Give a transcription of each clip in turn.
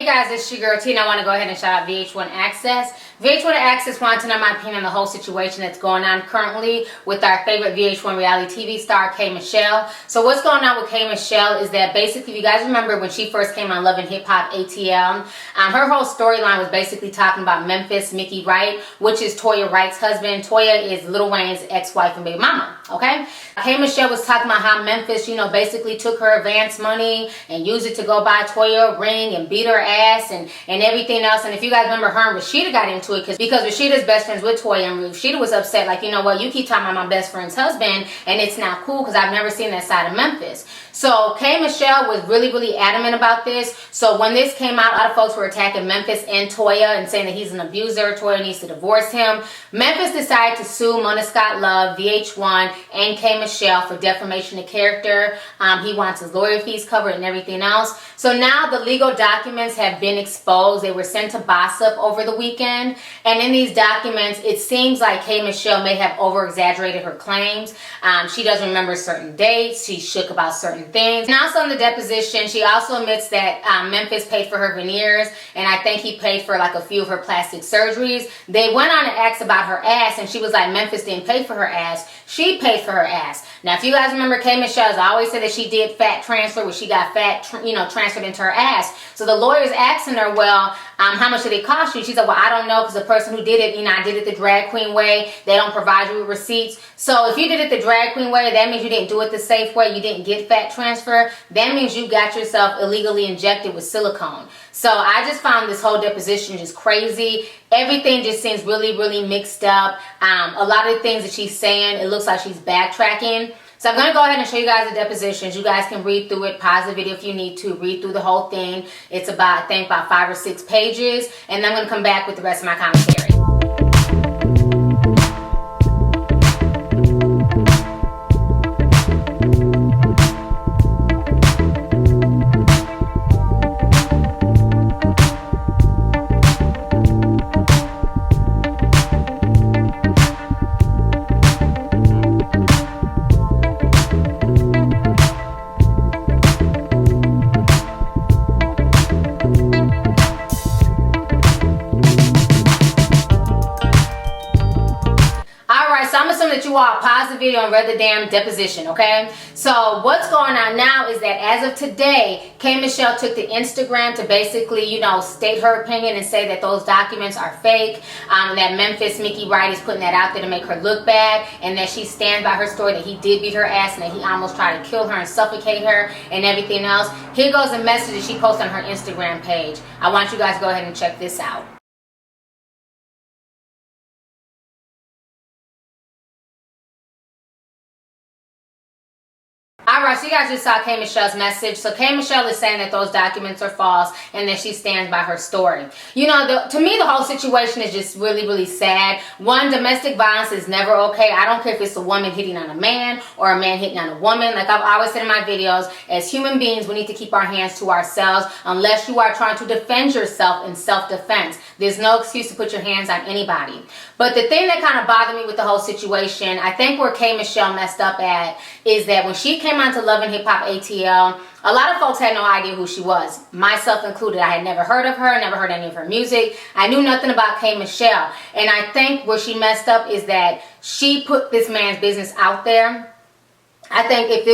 guys, it's your girl T, and I want to go ahead and shout out VH1 Access. VH1 Access wanted to know my opinion on the whole situation that's going on currently with our favorite VH1 reality TV star, K. Michelle. So what's going on with K. Michelle is that basically, if you guys remember when she first came on Love and Hip Hop ATL, her whole storyline was basically talking about Mickey Wright, which is Toya Wright's husband. Toya is Lil Wayne's ex-wife and baby mama, okay? K. Michelle was talking about how Memphis, basically took her advance money and used it to go buy Toya a ring and beat her ass and everything else. And if you guys remember, her and Rashida got into it because Rashida's best friends with Toya, and Rashida was upset, like, you know what, you keep talking about my best friend's husband and it's not cool because I've never seen that side of Memphis. So K. Michelle was really adamant about this. So when this came out, a lot of folks were attacking Memphis and Toya and saying that he's an abuser, Toya needs to divorce him. Memphis decided to sue Mona Scott Love, VH1, and K. Michelle for defamation of character. He wants his lawyer fees covered and everything else. So now the legal documents have been exposed. They were sent to Gossip over the weekend. And in these documents, it seems like K. Michelle may have over-exaggerated her claims. She doesn't remember certain dates. She's shook about certain things. And also in the deposition, she also admits that Memphis paid for her veneers, and I think he paid for like a few of her plastic surgeries. They went on and asked about her ass, and she was like, Memphis didn't pay for her ass. She paid for her ass. Now, if you guys remember, K. Michelle's always said that she did fat transfer, where she got fat, transferred into her ass. So the lawyer's asking her, well, how much did it cost you? She said, well, I don't know, because the person who did it, I did it the drag queen way. They don't provide you with receipts. So if you did it the drag queen way, that means you didn't do it the safe way. You didn't get fat transfer. That means you got yourself illegally injected with silicone. So I just found this whole deposition just crazy. Everything just seems really mixed up. A lot of the things that she's saying, it looks like she's backtracking. So I'm going to go ahead and show you guys the depositions. You guys can read through it, pause the video if you need to, read through the whole thing. It's about, I think, about 5 or 6 pages. And then I'm going to come back with the rest of my commentary. So I'm assuming that you all paused the video and read the damn deposition, okay? So what's going on now is that as of today, K. Michelle took to Instagram to basically, state her opinion and say that those documents are fake, that Mickey Wright is putting that out there to make her look bad, and that she stands by her story that he did beat her ass and that he almost tried to kill her and suffocate her and everything else. Here goes a message that she posted on her Instagram page. I want you guys to go ahead and check this out. Alright, so you guys just saw K. Michelle's message. So K. Michelle is saying that those documents are false and that she stands by her story. To me, the whole situation is just really sad. One, domestic violence is never okay. I don't care if it's a woman hitting on a man or a man hitting on a woman. Like I've always said in my videos, as human beings, we need to keep our hands to ourselves unless you are trying to defend yourself in self-defense. There's no excuse to put your hands on anybody. But the thing that kind of bothered me with the whole situation, I think where K. Michelle messed up at is that when she came on to Love and Hip Hop ATL, a lot of folks had no idea who she was, myself included. I had never heard of her, never heard any of her music. I knew nothing about K. Michelle. And I think where she messed up is that she put this man's business out there. I think if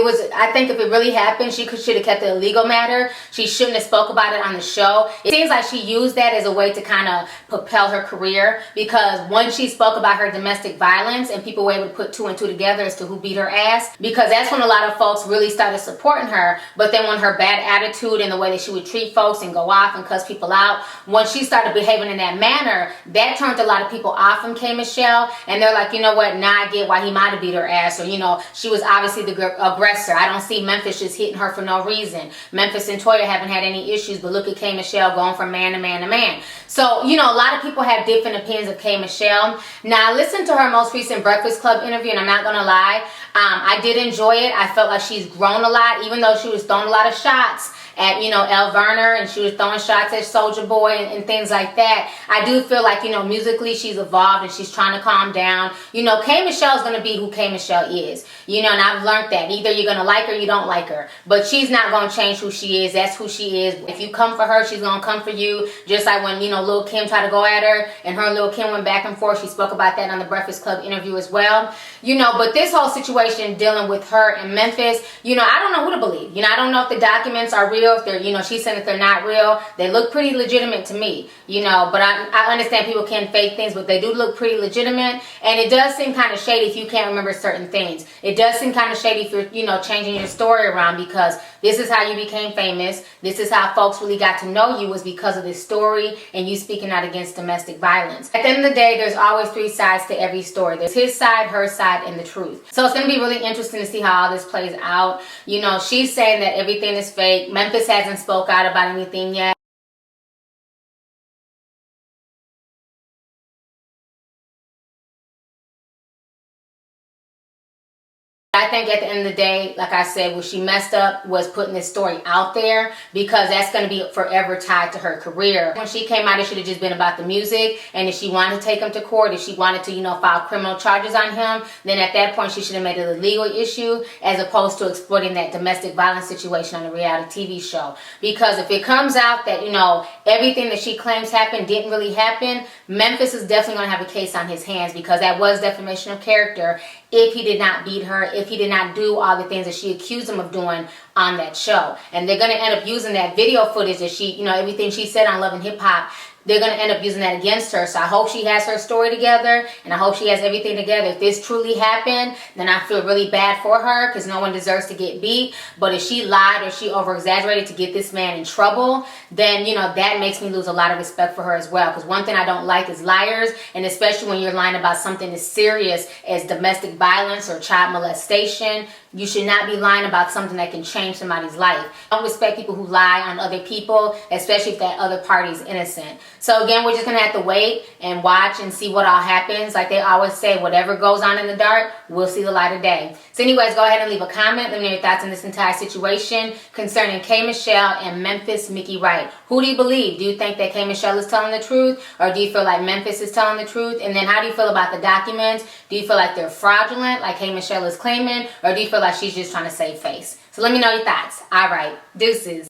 it really happened, she should have kept it a legal matter. She shouldn't have spoke about it on the show. It seems like she used that as a way to kind of propel her career, because once she spoke about her domestic violence and people were able to put 2 and 2 together as to who beat her ass, because that's when a lot of folks really started supporting her. But then when her bad attitude and the way that she would treat folks and go off and cuss people out, once she started behaving in that manner, that turned a lot of people off from K. Michelle, and they're like, you know what, now I get why he might have beat her ass, or she was obviously the aggressor. I don't see Memphis just hitting her for no reason. Memphis and Toya haven't had any issues, but look at K. Michelle going from man to man to man. So, a lot of people have different opinions of K. Michelle. Now, I listened to her most recent Breakfast Club interview, and I'm not going to lie, I did enjoy it. I felt like she's grown a lot, even though she was throwing a lot of shots at, El Verner, and she was throwing shots at Soulja Boy and things like that. I do feel like, musically she's evolved and she's trying to calm down. K Michelle's going to be who K Michelle is, and I've learned that. Either you're going to like her or you don't like her, but she's not going to change who she is. That's who she is. If you come for her, she's going to come for you. Just like when, Lil Kim tried to go at her and her and Lil Kim went back and forth. She spoke about that on the Breakfast Club interview as well. But this whole situation dealing with her and Memphis, I don't know who to believe. I don't know if the documents are real, if they're, she's saying that they're not real. They look pretty legitimate to me, but I understand people can fake things, but they do look pretty legitimate. And it does seem kind of shady if you can't remember certain things. It does seem kind of shady if you're, changing your story around, because this is how you became famous. This is how folks really got to know you, was because of this story and you speaking out against domestic violence. At the end of the day, there's always three sides to every story. There's his side, her side, and the truth. So it's going to be really interesting to see how all this plays out. She's saying that everything is fake. Memphis hasn't spoke out about anything yet. I think at the end of the day, like I said, what she messed up was putting this story out there, because that's going to be forever tied to her career. When she came out, it should have just been about the music, and if she wanted to take him to court, if she wanted to, file criminal charges on him, then at that point she should have made it a legal issue, as opposed to exploiting that domestic violence situation on a reality TV show. Because if it comes out that, everything that she claims happened didn't really happen, Memphis is definitely going to have a case on his hands, because that was defamation of character if he did not beat her, if he did not do all the things that she accused him of doing on that show. And they're going to end up using that video footage that she, everything she said on Love and Hip Hop, they're going to end up using that against her. So I hope she has her story together, and I hope she has everything together. If this truly happened, then I feel really bad for her, because no one deserves to get beat. But if she lied or she over-exaggerated to get this man in trouble, then, that makes me lose a lot of respect for her as well. Because one thing I don't like is liars, and especially when you're lying about something as serious as domestic violence or child molestation. You should not be lying about something that can change somebody's life. I don't respect people who lie on other people, especially if that other party is innocent. So again, we're just going to have to wait and watch and see what all happens. Like they always say, whatever goes on in the dark, we'll see the light of day. So anyways, go ahead and leave a comment. Let me know your thoughts on this entire situation concerning K Michelle and Memphis Mickey Wright. Who do you believe? Do you think that K Michelle is telling the truth, or do you feel like Memphis is telling the truth? And then how do you feel about the documents? Do you feel like they're fraudulent, like K Michelle is claiming, or do you feel like she's just trying to save face? So let me know your thoughts. All right, deuces.